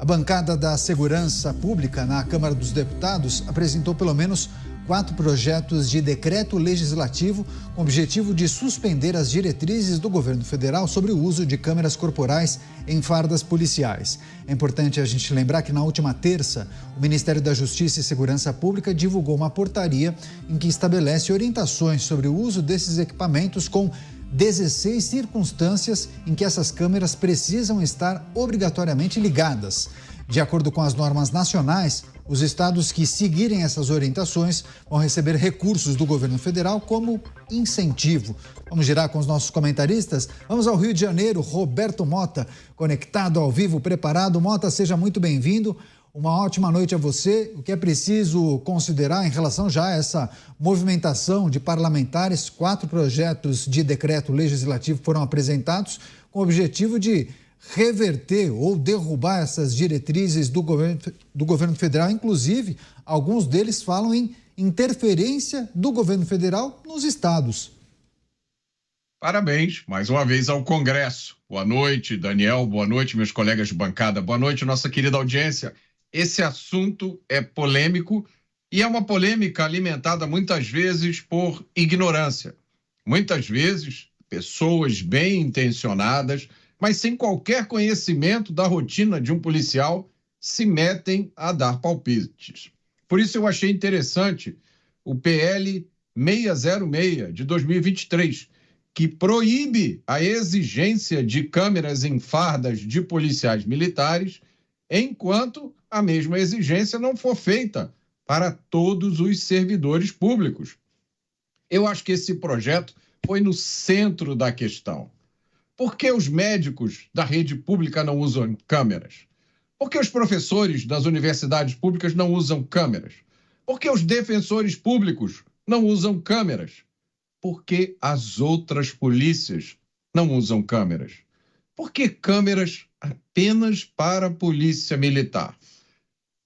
A bancada da Segurança Pública na Câmara dos Deputados apresentou pelo menos 4 projetos de decreto legislativo com o objetivo de suspender as diretrizes do governo federal sobre o uso de câmeras corporais em fardas policiais. É importante a gente lembrar que na última terça, o Ministério da Justiça e Segurança Pública divulgou uma portaria em que estabelece orientações sobre o uso desses equipamentos com 16 circunstâncias em que essas câmeras precisam estar obrigatoriamente ligadas. De acordo com as normas nacionais, os estados que seguirem essas orientações vão receber recursos do governo federal como incentivo. Vamos girar com os nossos comentaristas? Vamos ao Rio de Janeiro, Roberto Mota, conectado ao vivo, preparado. Mota, seja muito bem-vindo. Uma ótima noite a você. O que é preciso considerar em relação já a essa movimentação de parlamentares? 4 projetos de decreto legislativo foram apresentados com o objetivo de reverter ou derrubar essas diretrizes do governo federal. Inclusive, alguns deles falam em interferência do governo federal nos estados. Parabéns, mais uma vez, ao Congresso. Boa noite, Daniel. Boa noite, meus colegas de bancada. Boa noite, nossa querida audiência. Esse assunto é polêmico e é uma polêmica alimentada muitas vezes por ignorância. Muitas vezes, pessoas bem intencionadas, mas sem qualquer conhecimento da rotina de um policial, se metem a dar palpites. Por isso eu achei interessante o PL 606 de 2023, que proíbe a exigência de câmeras em fardas de policiais militares, enquanto a mesma exigência não for feita para todos os servidores públicos. Eu acho que esse projeto foi no centro da questão. Por que os médicos da rede pública não usam câmeras? Por que os professores das universidades públicas não usam câmeras? Por que os defensores públicos não usam câmeras? Por que as outras polícias não usam câmeras? Por que câmeras apenas para a polícia militar?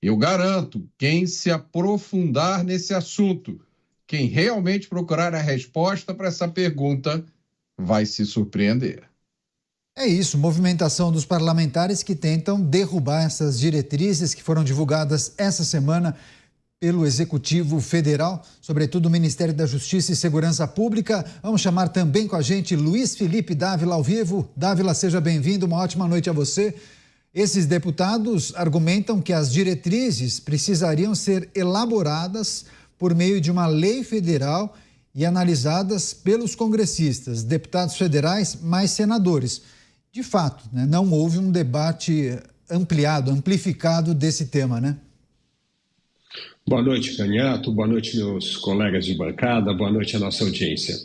Eu garanto, quem se aprofundar nesse assunto, quem realmente procurar a resposta para essa pergunta, vai se surpreender. É isso, movimentação dos parlamentares que tentam derrubar essas diretrizes que foram divulgadas essa semana pelo Executivo Federal, sobretudo o Ministério da Justiça e Segurança Pública. Vamos chamar também com a gente Luiz Felipe Dávila ao vivo. Dávila, seja bem-vindo, uma ótima noite a você. Esses deputados argumentam que as diretrizes precisariam ser elaboradas por meio de uma lei federal e analisadas pelos congressistas, deputados federais, mais senadores. De fato, né, não houve um debate amplificado desse tema, né? Boa noite, Canhato. Boa noite, meus colegas de bancada. Boa noite à nossa audiência.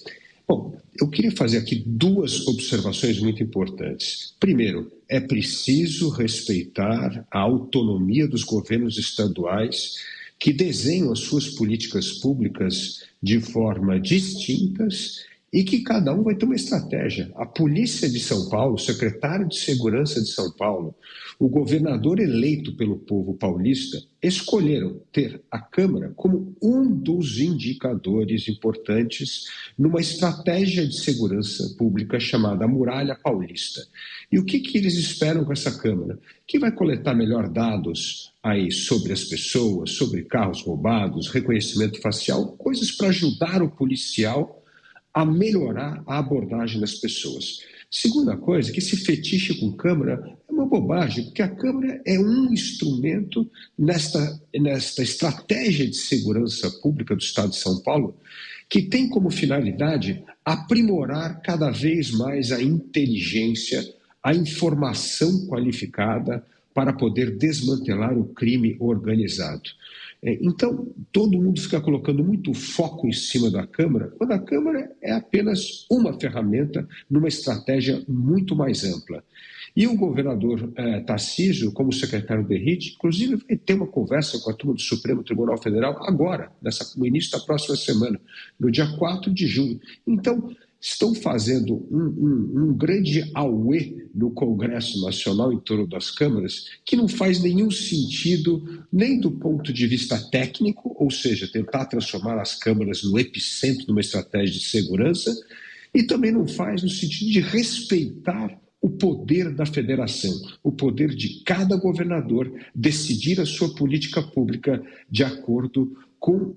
Bom, eu queria fazer aqui 2 observações muito importantes. Primeiro, é preciso respeitar a autonomia dos governos estaduais que desenham as suas políticas públicas de forma distintas e que cada um vai ter uma estratégia. A Polícia de São Paulo, o secretário de Segurança de São Paulo, o governador eleito pelo povo paulista, escolheram ter a Câmara como um dos indicadores importantes numa estratégia de segurança pública chamada Muralha Paulista. E o que eles esperam com essa Câmara? Que vai coletar melhor dados aí sobre as pessoas, sobre carros roubados, reconhecimento facial, coisas para ajudar o policial a melhorar a abordagem das pessoas. Segunda coisa, que esse fetiche com câmera é uma bobagem, porque a câmera é um instrumento nesta estratégia de segurança pública do Estado de São Paulo, que tem como finalidade aprimorar cada vez mais a inteligência, a informação qualificada para poder desmantelar o crime organizado. Então, todo mundo fica colocando muito foco em cima da Câmara, quando a Câmara é apenas uma ferramenta numa estratégia muito mais ampla. E o governador Tarcísio, como secretário do RIT, inclusive vai ter uma conversa com a turma do Supremo Tribunal Federal agora, no início da próxima semana, no dia 4 de junho. Então, estão fazendo um grande auê no Congresso Nacional em torno das câmaras que não faz nenhum sentido nem do ponto de vista técnico, ou seja, tentar transformar as câmaras no epicentro de uma estratégia de segurança, e também não faz no sentido de respeitar o poder da federação, o poder de cada governador decidir a sua política pública de acordo com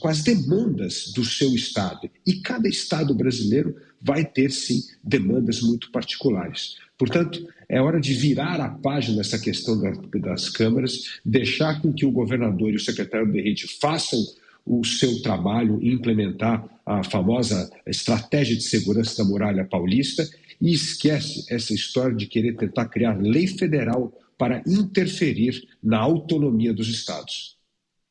as demandas do seu estado. E cada estado brasileiro vai ter, sim, demandas muito particulares. Portanto, é hora de virar a página nessa questão das câmaras, deixar com que o governador e o secretário Berrite façam o seu trabalho e implementar a famosa estratégia de segurança da Muralha Paulista e esquece essa história de querer tentar criar lei federal para interferir na autonomia dos estados.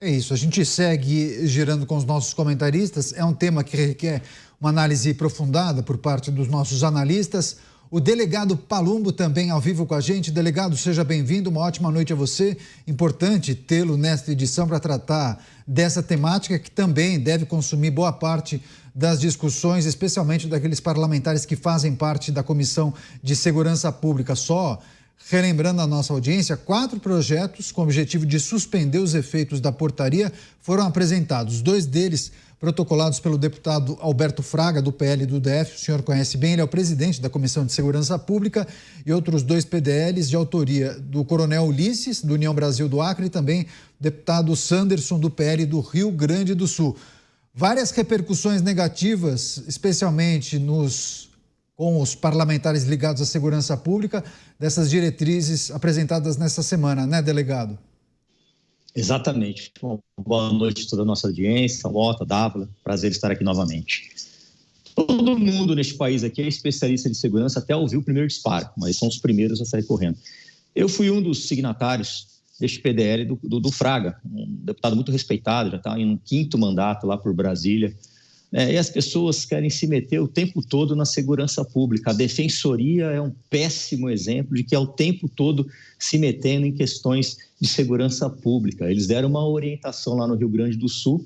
É isso, a gente segue girando com os nossos comentaristas, é um tema que requer uma análise aprofundada por parte dos nossos analistas. O delegado Palumbo também ao vivo com a gente. Delegado, seja bem-vindo, uma ótima noite a você. Importante tê-lo nesta edição para tratar dessa temática que também deve consumir boa parte das discussões, especialmente daqueles parlamentares que fazem parte da Comissão de Segurança Pública. Só relembrando a nossa audiência, 4 projetos com o objetivo de suspender os efeitos da portaria foram apresentados. 2 deles protocolados pelo deputado Alberto Fraga, do PL do DF, o senhor conhece bem, ele é o presidente da Comissão de Segurança Pública, e outros 2 PDLs de autoria do Coronel Ulisses, do União Brasil do Acre, e também deputado Sanderson, do PL do Rio Grande do Sul. Várias repercussões negativas, especialmente com os parlamentares ligados à segurança pública, dessas diretrizes apresentadas nesta semana, né, delegado? Exatamente. Bom, boa noite a toda a nossa audiência, Mota, Dávila, prazer estar aqui novamente. Todo mundo neste país aqui é especialista de segurança até ouvir o primeiro disparo, mas são os primeiros a sair correndo. Eu fui um dos signatários deste PDL do Fraga, um deputado muito respeitado, já está em um 5º mandato lá por Brasília, e as pessoas querem se meter o tempo todo na segurança pública. A defensoria é um péssimo exemplo de que é o tempo todo se metendo em questões de segurança pública. Eles deram uma orientação lá no Rio Grande do Sul,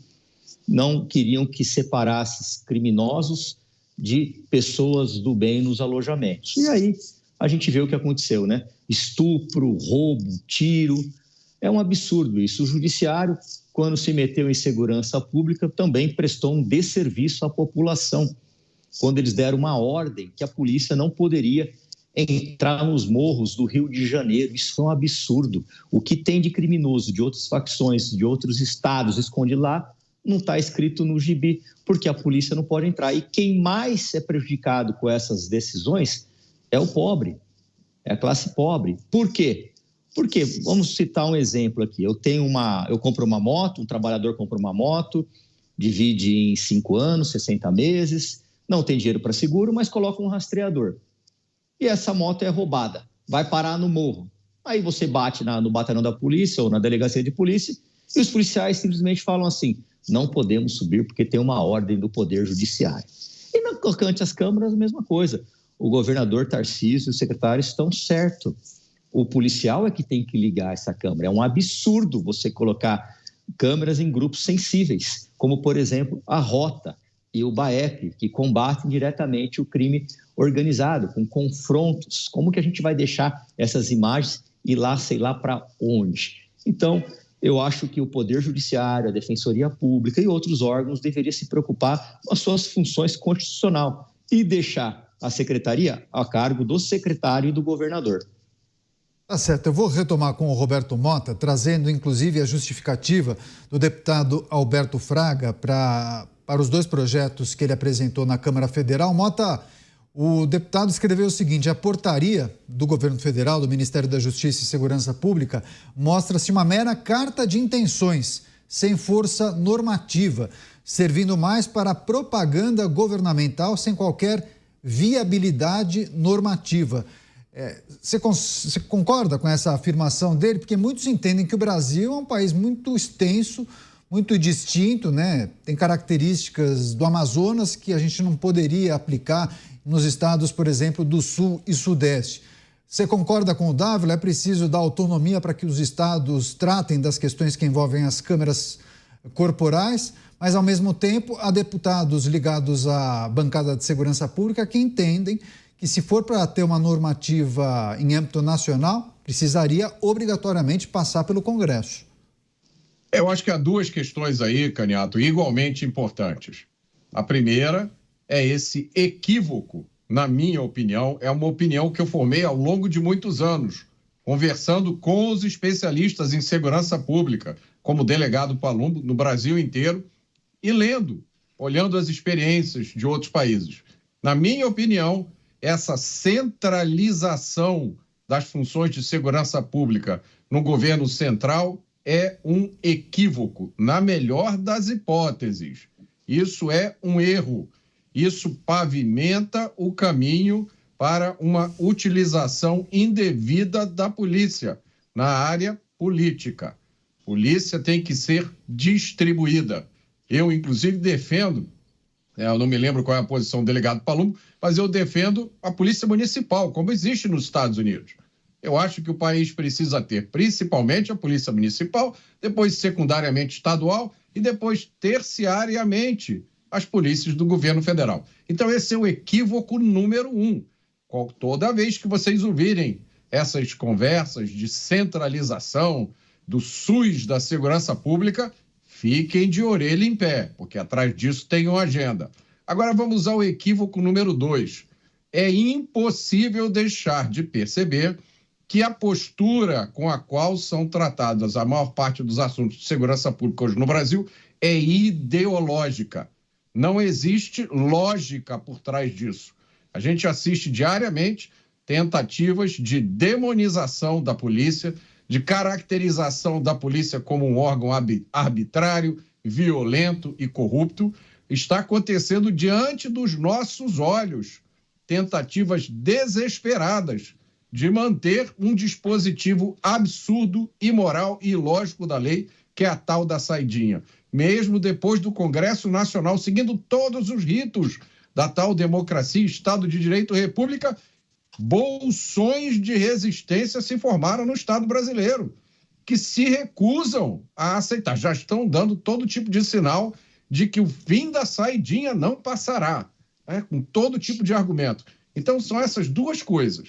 não queriam que separasse criminosos de pessoas do bem nos alojamentos. E aí a gente vê o que aconteceu, né? Estupro, roubo, tiro, é um absurdo isso. O judiciário, quando se meteu em segurança pública, também prestou um desserviço à população, quando eles deram uma ordem que a polícia não poderia entrar nos morros do Rio de Janeiro. Isso foi um absurdo. O que tem de criminoso de outras facções, de outros estados, esconde lá, não está escrito no gibi, porque a polícia não pode entrar. E quem mais é prejudicado com essas decisões é o pobre, é a classe pobre. Por quê? Porque, vamos citar um exemplo aqui, eu compro uma moto, um trabalhador compra uma moto, divide em 5 anos, 60 meses, não tem dinheiro para seguro, mas coloca um rastreador. E essa moto é roubada, vai parar no morro. Aí você bate no batalhão da polícia ou na delegacia de polícia e os policiais simplesmente falam assim, não podemos subir porque tem uma ordem do Poder Judiciário. E no tocante às câmaras, a mesma coisa. O governador Tarcísio e os secretários estão certos. O policial é que tem que ligar essa câmera. É um absurdo você colocar câmeras em grupos sensíveis, como, por exemplo, a Rota e o BAEP, que combatem diretamente o crime organizado, com confrontos. Como que a gente vai deixar essas imagens ir lá, sei lá para onde? Então, eu acho que o Poder Judiciário, a Defensoria Pública e outros órgãos deveriam se preocupar com as suas funções constitucionais e deixar a secretaria a cargo do secretário e do governador. Tá certo, eu vou retomar com o Roberto Mota, trazendo inclusive a justificativa do deputado Alberto Fraga para os 2 projetos que ele apresentou na Câmara Federal. Mota, o deputado escreveu o seguinte: a portaria do governo federal, do Ministério da Justiça e Segurança Pública, mostra-se uma mera carta de intenções, sem força normativa, servindo mais para propaganda governamental sem qualquer viabilidade normativa. Você concorda com essa afirmação dele? Porque muitos entendem que o Brasil é um país muito extenso, muito distinto, né? Tem características do Amazonas que a gente não poderia aplicar nos estados, por exemplo, do Sul e Sudeste. Você concorda com o Dávila? É preciso dar autonomia para que os estados tratem das questões que envolvem as câmeras corporais, mas, ao mesmo tempo, há deputados ligados à bancada de segurança pública que entendem que, se for para ter uma normativa em âmbito nacional, precisaria obrigatoriamente passar pelo Congresso. Eu acho que há 2 questões aí, Caniato, igualmente importantes. A primeira é esse equívoco na minha opinião, é uma opinião que eu formei ao longo de muitos anos, conversando com os especialistas em segurança pública, como delegado Palumbo, no Brasil inteiro, e olhando as experiências de outros países. Na minha opinião, essa centralização das funções de segurança pública no governo central é um equívoco, na melhor das hipóteses. Isso é um erro. Isso pavimenta o caminho para uma utilização indevida da polícia na área política. Polícia tem que ser distribuída. Eu, inclusive, defendo, eu não me lembro qual é a posição do delegado Palumbo, mas eu defendo a polícia municipal, como existe nos Estados Unidos. Eu acho que o país precisa ter, principalmente, a polícia municipal, depois secundariamente estadual e depois terciariamente as polícias do governo federal. Então, esse é o equívoco número 1. Toda vez que vocês ouvirem essas conversas de centralização do SUS da segurança pública, fiquem de orelha em pé, porque atrás disso tem uma agenda. Agora vamos ao equívoco número 2. É impossível deixar de perceber que a postura com a qual são tratadas a maior parte dos assuntos de segurança pública hoje no Brasil é ideológica. Não existe lógica por trás disso. A gente assiste diariamente tentativas de demonização da polícia, de caracterização da polícia como um órgão arbitrário, violento e corrupto. Está acontecendo diante dos nossos olhos tentativas desesperadas de manter um dispositivo absurdo, imoral e ilógico da lei, que é a tal da saidinha. Mesmo depois do Congresso Nacional, seguindo todos os ritos da tal democracia, Estado de Direito, República, bolsões de resistência se formaram no Estado brasileiro, que se recusam a aceitar. Já estão dando todo tipo de sinal de que o fim da saidinha não passará, com todo tipo de argumento. Então, são essas duas coisas.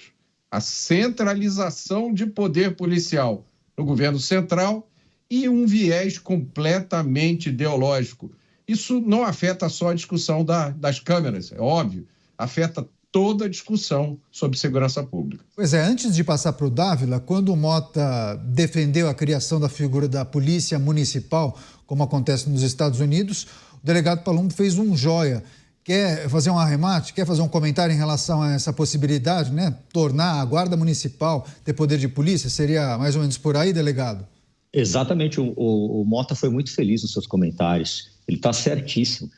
A centralização de poder policial no governo central e um viés completamente ideológico. Isso não afeta só a discussão das câmeras, é óbvio, afeta toda a discussão sobre segurança pública. Pois é, antes de passar para o Dávila, quando o Mota defendeu a criação da figura da polícia municipal, como acontece nos Estados Unidos, o delegado Palumbo fez um joia. Quer fazer um arremate, quer fazer um comentário em relação a essa possibilidade, né? Tornar a guarda municipal ter poder de polícia, seria mais ou menos por aí, delegado? Exatamente, o Mota foi muito feliz nos seus comentários, ele está certíssimo.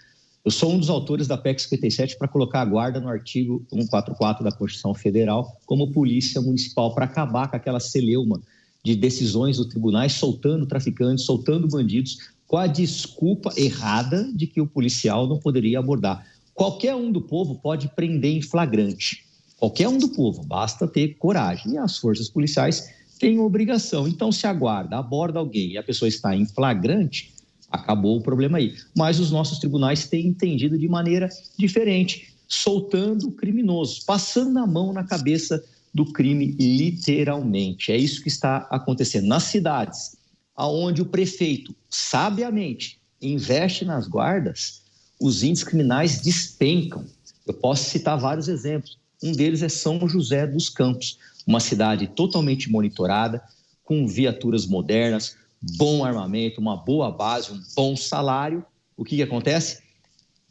Eu sou um dos autores da PEC 57 para colocar a guarda no artigo 144 da Constituição Federal como polícia municipal, para acabar com aquela celeuma de decisões dos tribunais soltando traficantes, soltando bandidos, com a desculpa errada de que o policial não poderia abordar. Qualquer um do povo pode prender em flagrante. Qualquer um do povo, basta ter coragem. E as forças policiais têm obrigação. Então, se a guarda aborda alguém e a pessoa está em flagrante, acabou o problema aí. Mas os nossos tribunais têm entendido de maneira diferente, soltando criminosos, passando a mão na cabeça do crime, literalmente. É isso que está acontecendo. Nas cidades onde o prefeito, sabiamente, investe nas guardas, os índices criminais despencam. Eu posso citar vários exemplos. Um deles é São José dos Campos, uma cidade totalmente monitorada, com viaturas modernas, bom armamento, uma boa base, um bom salário. O que acontece?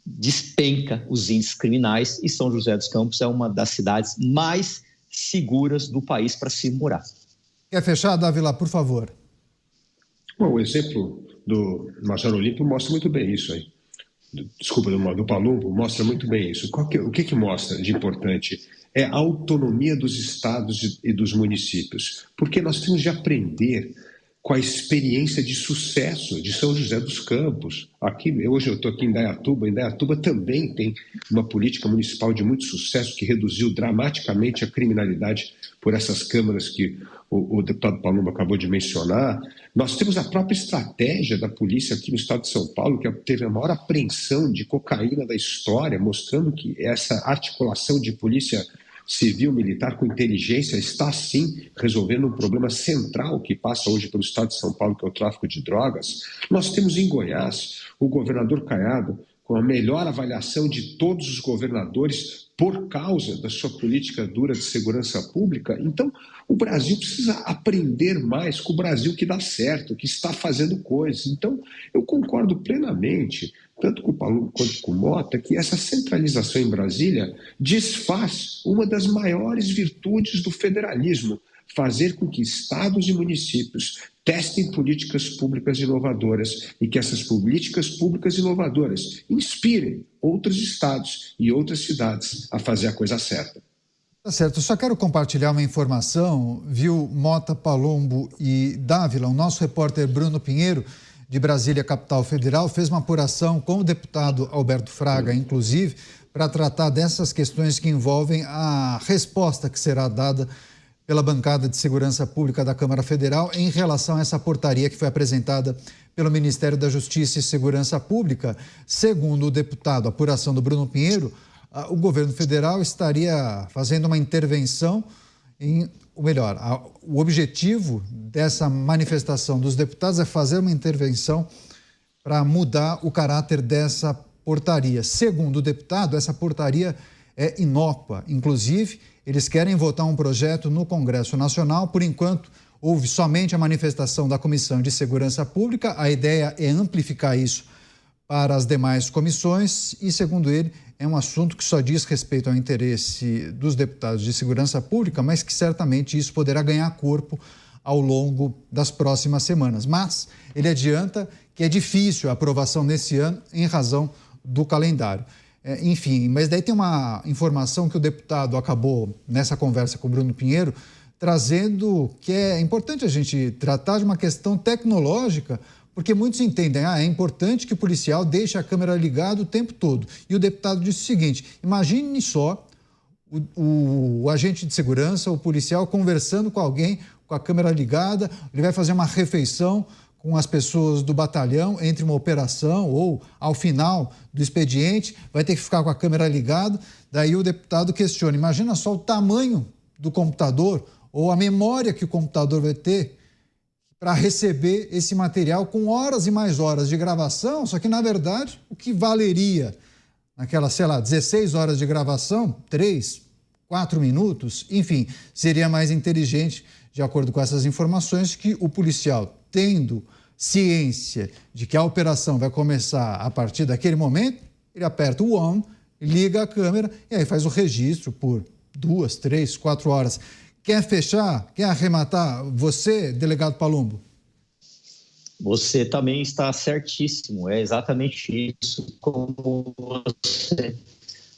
Despenca os índices criminais e São José dos Campos é uma das cidades mais seguras do país para se morar. Quer fechar, Dávila, por favor? Bom, o exemplo do Major Olímpio mostra muito bem isso aí. Desculpa, do Palumbo, mostra muito bem isso. O que mostra de importante? É a autonomia dos estados e dos municípios. Porque nós temos de aprender com a experiência de sucesso de São José dos Campos. Hoje eu estou aqui em Indaiatuba. Indaiatuba também tem uma política municipal de muito sucesso que reduziu dramaticamente a criminalidade por essas câmaras que o deputado Palumbo acabou de mencionar. Nós temos a própria estratégia da polícia aqui no estado de São Paulo, que teve a maior apreensão de cocaína da história, mostrando que essa articulação de polícia civil, militar com inteligência está, sim, resolvendo um problema central que passa hoje pelo estado de São Paulo, que é o tráfico de drogas. Nós temos em Goiás o governador Caiado com a melhor avaliação de todos os governadores por causa da sua política dura de segurança pública. Então, o Brasil precisa aprender mais com o Brasil que dá certo, que está fazendo coisas. Então, eu concordo plenamente, tanto com o Paulo quanto com o Mota, que essa centralização em Brasília desfaz uma das maiores virtudes do federalismo, fazer com que estados e municípios testem políticas públicas inovadoras e que essas políticas públicas inovadoras inspirem outros estados e outras cidades a fazer a coisa certa. Tá certo, eu só quero compartilhar uma informação, viu, Mota, Palumbo e Dávila. O nosso repórter Bruno Pinheiro, de Brasília, capital federal, fez uma apuração com o deputado Alberto Fraga, inclusive, para tratar dessas questões que envolvem a resposta que será dada pela bancada de segurança pública da Câmara Federal em relação a essa portaria que foi apresentada pelo Ministério da Justiça e Segurança Pública. Segundo o deputado, a apuração do Bruno Pinheiro, o governo federal estaria fazendo uma intervenção o objetivo dessa manifestação dos deputados é fazer uma intervenção para mudar o caráter dessa portaria. Segundo o deputado, essa portaria é inócua. Inclusive, eles querem votar um projeto no Congresso Nacional. Por enquanto, houve somente a manifestação da Comissão de Segurança Pública. A ideia é amplificar isso para as demais comissões e, segundo ele, é um assunto que só diz respeito ao interesse dos deputados de segurança pública, mas que certamente isso poderá ganhar corpo ao longo das próximas semanas. Mas ele adianta que é difícil a aprovação nesse ano em razão do calendário. Enfim, mas daí tem uma informação que o deputado acabou, nessa conversa com o Bruno Pinheiro, trazendo que é importante a gente tratar de uma questão tecnológica, porque muitos entendem, é importante que o policial deixe a câmera ligada o tempo todo. E o deputado disse o seguinte, imagine só o agente de segurança, o policial conversando com alguém com a câmera ligada, ele vai fazer uma refeição com as pessoas do batalhão entre uma operação ou ao final do expediente, vai ter que ficar com a câmera ligada. Daí o deputado questiona, imagina só o tamanho do computador ou a memória que o computador vai ter para receber esse material com horas e mais horas de gravação, só que, na verdade, o que valeria naquelas, 16 horas de gravação, 3, 4 minutos, enfim, seria mais inteligente, de acordo com essas informações, que o policial, tendo ciência de que a operação vai começar a partir daquele momento, ele aperta o on, liga a câmera e aí faz o registro por 2, 3, 4 horas. Quer fechar? Quer arrematar? Você, delegado Palumbo? Você também está certíssimo. É exatamente isso como você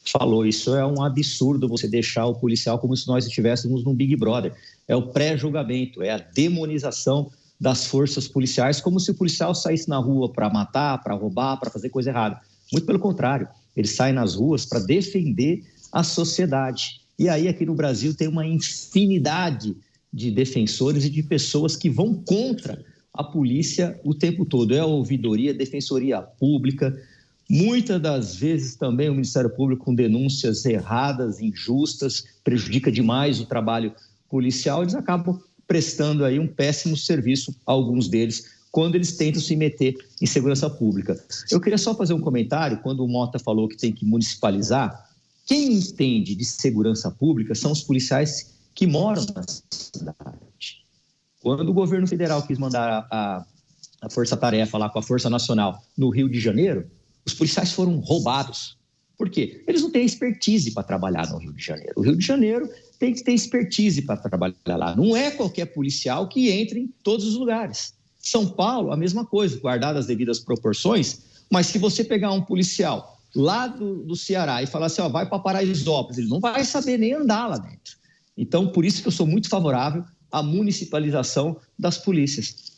falou. Isso é um absurdo, você deixar o policial como se nós estivéssemos num Big Brother. É o pré-julgamento, é a demonização das forças policiais, como se o policial saísse na rua para matar, para roubar, para fazer coisa errada. Muito pelo contrário, ele sai nas ruas para defender a sociedade. E aí, aqui no Brasil, tem uma infinidade de defensores e de pessoas que vão contra a polícia o tempo todo. É a ouvidoria, defensoria pública, muitas das vezes também o Ministério Público com denúncias erradas, injustas, prejudica demais o trabalho policial. Eles acabam prestando aí um péssimo serviço a alguns deles, quando eles tentam se meter em segurança pública. Eu queria só fazer um comentário, quando o Mota falou que tem que municipalizar. Quem entende de segurança pública são os policiais que moram na cidade. Quando o governo federal quis mandar a Força-Tarefa lá com a Força Nacional no Rio de Janeiro, os policiais foram roubados. Por quê? Eles não têm expertise para trabalhar no Rio de Janeiro. O Rio de Janeiro tem que ter expertise para trabalhar lá. Não é qualquer policial que entra em todos os lugares. São Paulo, a mesma coisa, guardadas as devidas proporções, mas se você pegar um policial lá do Ceará e falar assim, vai para Paraisópolis, ele não vai saber nem andar lá dentro. Então, por isso que eu sou muito favorável à municipalização das polícias.